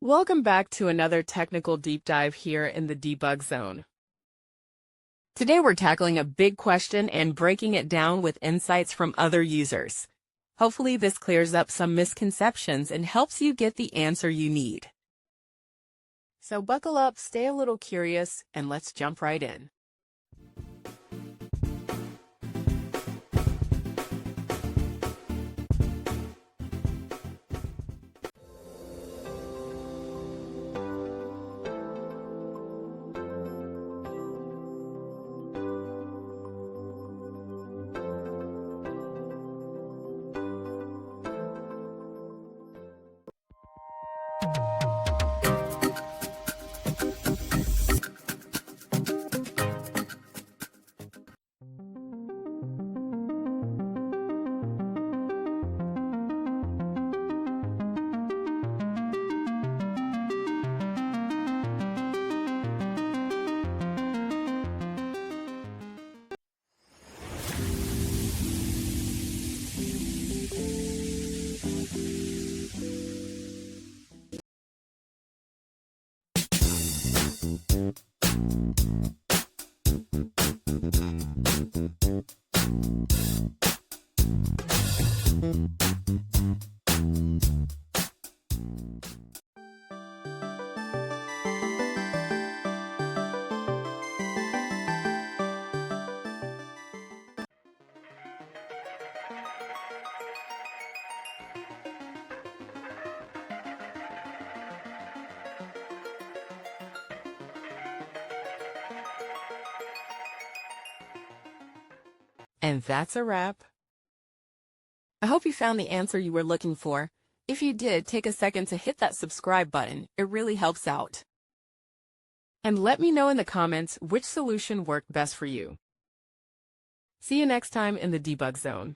Welcome back to another technical deep dive here in the debug zone. Today we're tackling a big question and breaking it down with insights from other users. Hopefully this clears up some misconceptions and helps you get the answer you need. So buckle up, stay a little curious, and let's jump right in. And that's a wrap. I hope you found the answer you were looking for. If you did, take a second to hit that subscribe button. It really helps out. And let me know in the comments which solution worked best for you. See you next time in the debug zone.